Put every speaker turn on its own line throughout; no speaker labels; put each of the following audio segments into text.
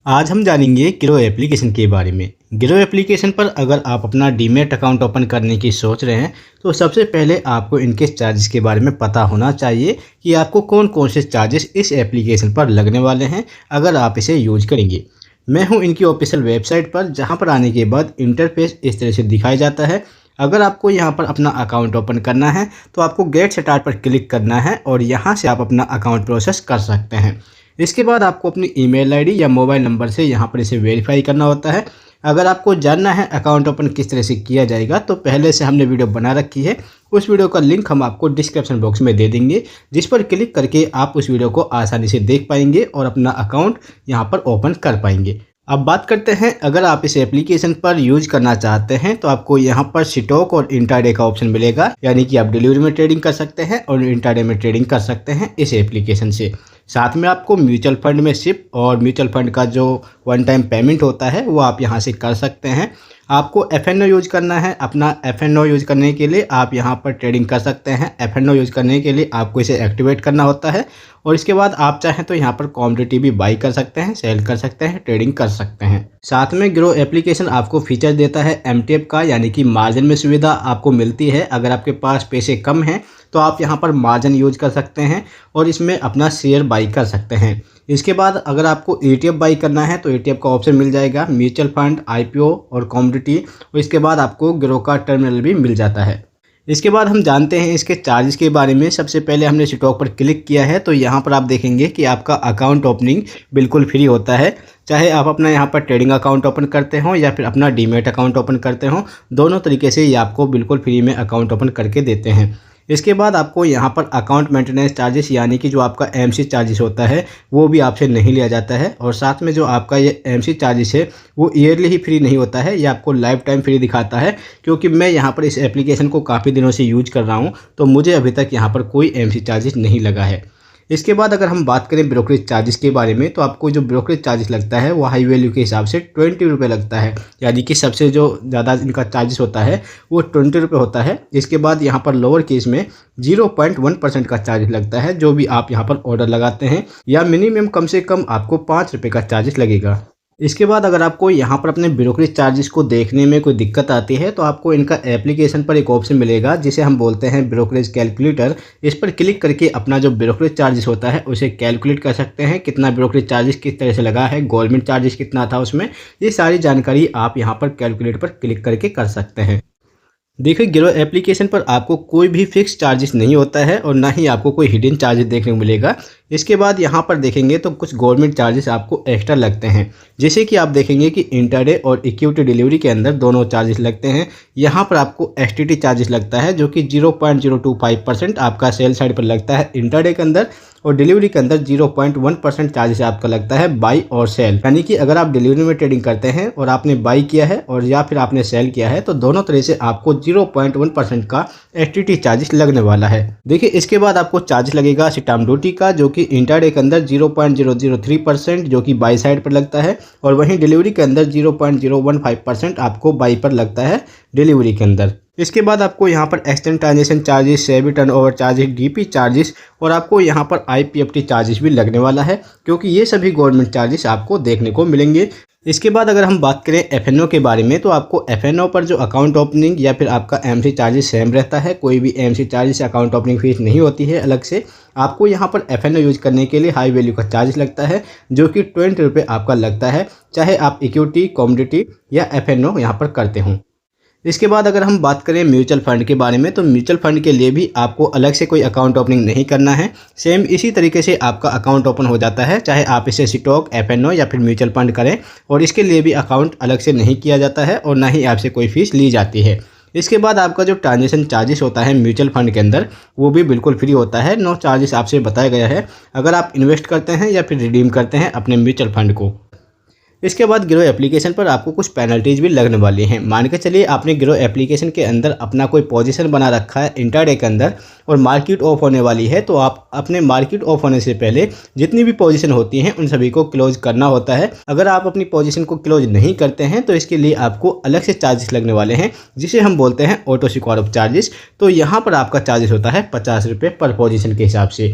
आज हम जानेंगे ग्रो एप्लीकेशन के बारे में। ग्रो एप्लीकेशन पर अगर आप अपना डीमैट अकाउंट ओपन करने की सोच रहे हैं तो सबसे पहले आपको इनके चार्जेस के बारे में पता होना चाहिए कि आपको कौन कौन से चार्जेस इस एप्लीकेशन पर लगने वाले हैं अगर आप इसे यूज करेंगे। मैं हूं इनकी ऑफिशियल वेबसाइट पर, जहां पर आने के बाद इंटरफेस इस तरह से दिखाया जाता है। अगर आपको यहां पर अपना अकाउंट ओपन करना है तो आपको गेट स्टार्ट पर क्लिक करना है और यहां से आप अपना अकाउंट प्रोसेस कर सकते हैं। इसके बाद आपको अपनी ईमेल आईडी या मोबाइल नंबर से यहाँ पर इसे वेरीफाई करना होता है। अगर आपको जानना है अकाउंट ओपन किस तरह से किया जाएगा तो पहले से हमने वीडियो बना रखी है, उस वीडियो का लिंक हम आपको डिस्क्रिप्शन बॉक्स में दे देंगे, जिस पर क्लिक करके आप उस वीडियो को आसानी से देख पाएंगे और अपना अकाउंट यहाँ पर ओपन कर पाएंगे। अब बात करते हैं, अगर आप इस एप्लीकेशन पर यूज करना चाहते हैं तो आपको यहाँ पर स्टॉक और इंट्राडे का ऑप्शन मिलेगा, यानी कि आप डिलीवरी में ट्रेडिंग कर सकते हैं और इंट्राडे में ट्रेडिंग कर सकते हैं इस एप्लीकेशन से। साथ में आपको म्यूचुअल फंड में शिप और म्यूचुअल फंड का जो वन टाइम पेमेंट होता है वो आप यहाँ से कर सकते हैं। आपको एफएनओ यूज करना है। अपना एफएनओ यूज करने के लिए आप यहाँ पर ट्रेडिंग कर सकते हैं। एफएनओ यूज करने के लिए आपको इसे एक्टिवेट करना होता है और इसके बाद आप चाहें तो यहाँ पर कमोडिटी भी बाई कर सकते हैं, सेल कर सकते हैं, ट्रेडिंग कर सकते हैं। साथ में ग्रो एप्लीकेशन आपको फीचर देता है एमटीएफ का, यानी कि मार्जिन में सुविधा आपको मिलती है। अगर आपके पास पैसे कम हैं तो आप यहाँ पर मार्जिन यूज कर सकते हैं और इसमें अपना शेयर बाई कर सकते हैं। इसके बाद अगर आपको ईटीएफ बाई करना है तो ईटीएफ का ऑप्शन मिल जाएगा, म्यूचुअल फंड, आईपीओ और कमोडिटी, और इसके बाद आपको ग्रो का टर्मिनल भी मिल जाता है। इसके बाद हम जानते हैं इसके चार्जेस के बारे में। सबसे पहले हमने स्टॉक पर क्लिक किया है तो यहाँ पर आप देखेंगे कि आपका अकाउंट ओपनिंग बिल्कुल फ्री होता है। चाहे आप अपना यहाँ पर ट्रेडिंग अकाउंट ओपन करते हो या फिर अपना डीमैट अकाउंट ओपन करते हो, दोनों तरीके से ये आपको बिल्कुल फ्री में अकाउंट ओपन करके देते हैं। इसके बाद आपको यहाँ पर अकाउंट मेंटेनेंस चार्जेस, यानी कि जो आपका एमसी चार्जेस होता है वो भी आपसे नहीं लिया जाता है, और साथ में जो आपका ये एमसी चार्जेस है वो ईयरली ही फ्री नहीं होता है, ये आपको लाइफ टाइम फ्री दिखाता है। क्योंकि मैं यहाँ पर इस एप्लीकेशन को काफ़ी दिनों से यूज कर रहा हूँ तो मुझे अभी तक यहाँ पर कोई एमसी चार्जेस नहीं लगा है। इसके बाद अगर हम बात करें ब्रोकरेज चार्जेस के बारे में तो आपको जो ब्रोकरेज चार्जेस लगता है वो हाई वैल्यू के हिसाब से 20 रुपये लगता है, यानी कि सबसे जो ज़्यादा इनका चार्जेस होता है वो 20 रुपये होता है। इसके बाद यहाँ पर लोअर केस में 0.1% का चार्ज लगता है जो भी आप यहाँ पर ऑर्डर लगाते हैं, या मिनिमम कम से कम आपको 5 रुपये का चार्जेस लगेगा। इसके बाद अगर आपको यहाँ पर अपने ब्रोकरेज चार्जेस को देखने में कोई दिक्कत आती है तो आपको इनका एप्लीकेशन पर एक ऑप्शन मिलेगा जिसे हम बोलते हैं ब्रोकरेज कैलकुलेटर। इस पर क्लिक करके अपना जो ब्रोकरेज चार्जेस होता है उसे कैलकुलेट कर सकते हैं, कितना ब्रोकरेज चार्जेस किस तरह से लगा है, गवर्नमेंट चार्जेस कितना था उसमें, ये सारी जानकारी आप यहाँ पर कैलकुलेट पर क्लिक करके कर सकते हैं। देखिए, ग्रो एप्लीकेशन पर आपको कोई भी फिक्स चार्जेस नहीं होता है और ना ही आपको कोई हिडन चार्जेस देखने को मिलेगा। इसके बाद यहाँ पर देखेंगे तो कुछ गवर्नमेंट चार्जेस आपको एक्स्ट्रा लगते हैं, जैसे कि आप देखेंगे कि इंटरडे और इक्विटी डिलीवरी के अंदर दोनों चार्जेस लगते हैं। यहाँ पर आपको एसटीटी चार्जेस लगता है जो कि 0.025% आपका सेल साइड पर लगता है इंटरडे के अंदर, और डिलीवरी के अंदर 0.1% चार्जेस आपका लगता है बाई और सेल। यानी कि अगर आप डिलीवरी में ट्रेडिंग करते हैं और आपने बाई किया है और या फिर आपने सेल किया है तो दोनों तरह से आपको 0.1% का एसटीटी चार्जेस लगने वाला है। देखिए, इसके बाद आपको चार्ज लगेगा स्टैम्प ड्यूटी का, जो कि इंटरडे के अंदर 0.003% जो कि बाई साइड पर लगता है, और वहीं डिलीवरी के अंदर 0.015% आपको बाई पर लगता है डिलीवरी के अंदर। इसके बाद आपको यहाँ पर exchange transaction charges, SEBI turnover charges, DP charges और आपको यहाँ पर आईपीएफटी चार्जेस भी लगने वाला है, क्योंकि ये सभी गवर्नमेंट चार्जेस आपको देखने को मिलेंगे। इसके बाद अगर हम बात करें एफएनओ के बारे में तो आपको एफएनओ पर जो अकाउंट ओपनिंग या फिर आपका एमसी चार्जेस सेम रहता है, कोई भी MC charges account opening fees नहीं होती है अलग से। आपको यहाँ पर एफएनओ यूज करने के लिए हाई वैल्यू का चार्ज लगता है जो कि 20 रुपये आपका लगता है, चाहे आप इक्विटी, कमोडिटी या एफएनओ यहाँ पर करते हों। इसके बाद अगर हम बात करें म्यूचुअल फंड के बारे में तो म्यूचुअल फंड के लिए भी आपको अलग से कोई अकाउंट ओपनिंग नहीं करना है। सेम इसी तरीके से आपका अकाउंट ओपन हो जाता है, चाहे आप इसे स्टॉक, एफएनओ या फिर म्यूचुअल फंड करें, और इसके लिए भी अकाउंट अलग से नहीं किया जाता है और ना ही आपसे कोई फीस ली जाती है। इसके बाद आपका जो ट्रांजेक्शन चार्जेस होता है म्यूचुअल फंड के अंदर वो भी बिल्कुल फ्री होता है। नो चार्जेस आपसे बताया गया है अगर आप इन्वेस्ट करते हैं या फिर रिडीम करते हैं अपने म्यूचुअल फंड को। इसके बाद ग्रो एप्लीकेशन पर आपको कुछ पेनल्टीज भी लगने वाली हैं। मान के चलिए आपने ग्रो एप्लीकेशन के अंदर अपना कोई पोजीशन बना रखा है इंट्राडे के अंदर और मार्केट ऑफ होने वाली है, तो आप अपने मार्केट ऑफ होने से पहले जितनी भी पोजीशन होती हैं उन सभी को क्लोज करना होता है। अगर आप अपनी पोजीशन को क्लोज नहीं करते हैं तो इसके लिए आपको अलग से चार्जेस लगने वाले हैं, जिसे हम बोलते हैं ऑटो सिक्योर ऑफ चार्जेस। तो यहाँ पर आपका चार्जेस होता है 50 रुपये पर पोजीशन के हिसाब से।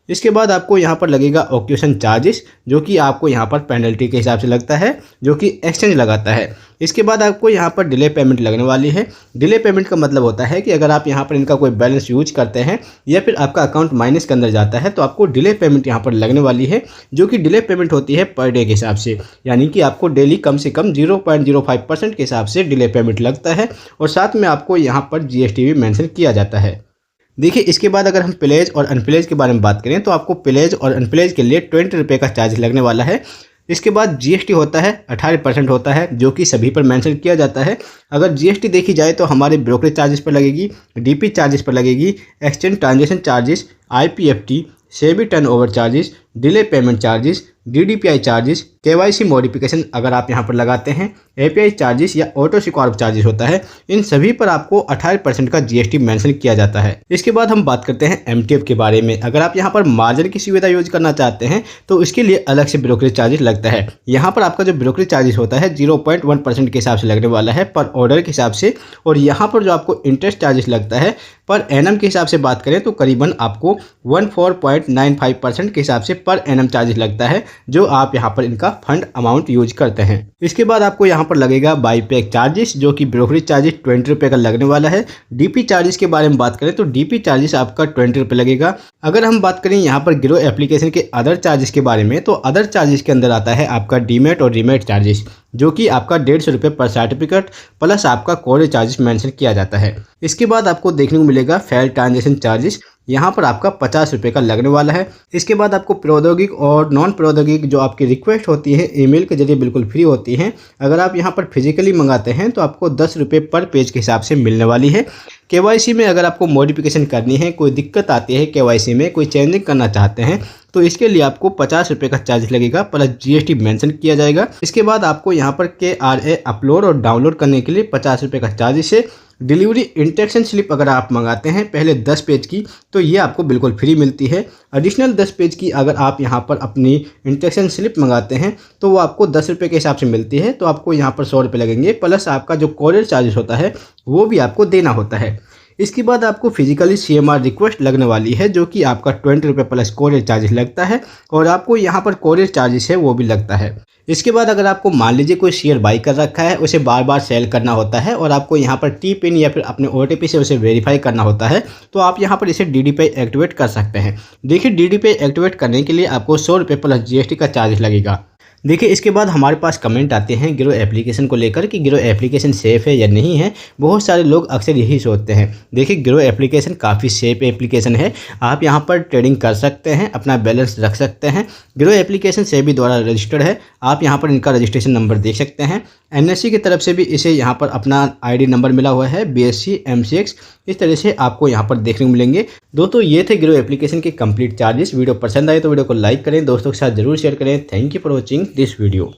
इसके बाद आपको यहाँ पर लगेगा ऑक्यूशन चार्जेस, जो कि आपको यहाँ पर पेनल्टी के हिसाब से लगता है, जो कि एक्सचेंज लगाता है। इसके बाद आपको यहाँ पर डिले पेमेंट लगने वाली है। डिले पेमेंट का मतलब होता है कि अगर आप यहाँ पर इनका कोई बैलेंस यूज करते हैं या फिर आपका अकाउंट माइनस के अंदर जाता है तो आपको डिले पेमेंट यहाँ पर लगने वाली है, जो कि डिले पेमेंट होती है पर डे के हिसाब से, यानी कि आपको डेली कम से कम 0.05% के हिसाब से डिले पेमेंट लगता है और साथ में आपको यहाँ पर GST भी मेंशन किया जाता है। देखिए, इसके बाद अगर हम प्लेज और अनप्लेज के बारे में बात करें तो आपको प्लेज और अनप्लेज के लिए 20 रुपये का चार्ज लगने वाला है। इसके बाद GST होता है 18% होता है, जो कि सभी पर मेंशन किया जाता है। अगर GST देखी जाए तो हमारे ब्रोकरेज चार्जेस पर लगेगी, DP चार्जेस पर लगेगी, exchange transaction charges, IPFT, SEBI turnover charges, delay payment charges, DDPI charges, KYC modification अगर आप यहाँ पर लगाते हैं, API चार्जेस या ऑटो सिक्योर चार्जेस होता है, इन सभी पर आपको 18% का GST मेंशन किया जाता है। इसके बाद हम बात करते हैं MTF के बारे में। अगर आप यहाँ पर मार्जिन की सुविधा यूज करना चाहते हैं तो इसके लिए अलग से ब्रोकरेज चार्जेस लगता है। यहाँ पर आपका जो ब्रोकरेज चार्जेस होता है 0.1% के हिसाब से लगने वाला है पर ऑर्डर के हिसाब से, और यहाँ पर जो आपको इंटरेस्ट चार्जेस लगता है पर एनम के हिसाब से बात करें तो करीबन आपको 14.95% के हिसाब से पर एनम चार्जेस लगता है, जो आप यहाँ पर इनका फंड अमाउंट यूज करते हैं। इसके बाद आपको यहाँ पर लगेगा बाईपैक चार्जेस, जो कि ब्रोकरेज चार्जेस 20 रुपये का लगने वाला है। DP चार्जेस के बारे में बात करें तो DP चार्जेस आपका 20 रुपये लगेगा। अगर हम बात करें यहाँ पर गिरो एप्लीकेशन के अदर चार्जेस के बारे में तो अदर चार्जेस के अंदर आता है आपका डीमेट और रीमेट चार्जेस, जो कि आपका 150 रुपये पर सर्टिफिकेट प्लस आपका कोड चार्जेस मेंशन किया जाता है। इसके बाद आपको देखने को मिलेगा फेल ट्रांजेक्शन चार्जेस, यहाँ पर आपका 50 रुपये का लगने वाला है। इसके बाद आपको प्रौद्योगिक और नॉन प्रौद्योगिक जो आपकी रिक्वेस्ट होती है ईमेल के जरिए बिल्कुल फ्री होती हैं। अगर आप यहाँ पर फिजिकली मंगाते हैं तो आपको 10 रुपये पर पेज के हिसाब से मिलने वाली है। KYC में अगर आपको मॉडिफिकेशन करनी है, कोई दिक्कत आती है KYC में, कोई चेंजिंग करना चाहते हैं तो इसके लिए आपको 50 रुपये का चार्ज लगेगा प्लस GST मेंशन किया जाएगा। इसके बाद आपको यहाँ पर KRA अपलोड और डाउनलोड करने के लिए 50 रुपये का चार्ज है। डिलीवरी इंस्ट्रक्शन स्लिप अगर आप मंगाते हैं पहले 10 पेज की तो ये आपको बिल्कुल फ्री मिलती है। एडिशनल 10 पेज की अगर आप यहाँ पर अपनी इंस्ट्रक्शन स्लिप मंगाते हैं तो वो आपको 10 रुपये के हिसाब से मिलती है, तो आपको यहाँ पर 100 रुपये लगेंगे प्लस आपका जो कोरियर चार्जेस होता है वो भी आपको देना होता है। इसके बाद आपको फिजिकली CMR रिक्वेस्ट लगने वाली है, जो कि आपका 20 रुपये प्लस कोरियर चार्जेस लगता है और आपको यहाँ पर कोरियर चार्जेस है वो भी लगता है। इसके बाद अगर आपको मान लीजिए कोई शेयर बाई कर रखा है, उसे बार बार सेल करना होता है और आपको यहाँ पर T-PIN या फिर अपने OTP से उसे वेरीफाई करना होता है, तो आप यहाँ पर इसे DDPI एक्टिवेट कर सकते हैं। देखिए, DDPI एक्टिवेट करने के लिए आपको 100 रुपये प्लस GST का चार्ज लगेगा। देखिए, इसके बाद हमारे पास कमेंट आते हैं गिरो एप्लीकेशन को लेकर कि गिरो एप्लीकेशन सेफ़ है या नहीं है। बहुत सारे लोग अक्सर यही सोचते हैं। देखिए, गिरो एप्लीकेशन काफ़ी सेफ एप्लीकेशन है। आप यहाँ पर ट्रेडिंग कर सकते हैं, अपना बैलेंस रख सकते हैं। गिरो एप्लीकेशन सेबी द्वारा रजिस्टर्ड है। आप यहाँ पर इनका रजिस्ट्रेशन नंबर देख सकते हैं। NSE की तरफ से भी इसे यहाँ पर अपना ID नंबर मिला हुआ है, BSC MCX। इस तरह से आपको यहाँ पर देखने को मिलेंगे। दोस्तों, ये थे गिरो एप्लीकेशन के कंप्लीट चार्जेस। वीडियो पसंद आए तो वीडियो को लाइक करें, दोस्तों के साथ जरूर शेयर करें। Thank you for watching this video.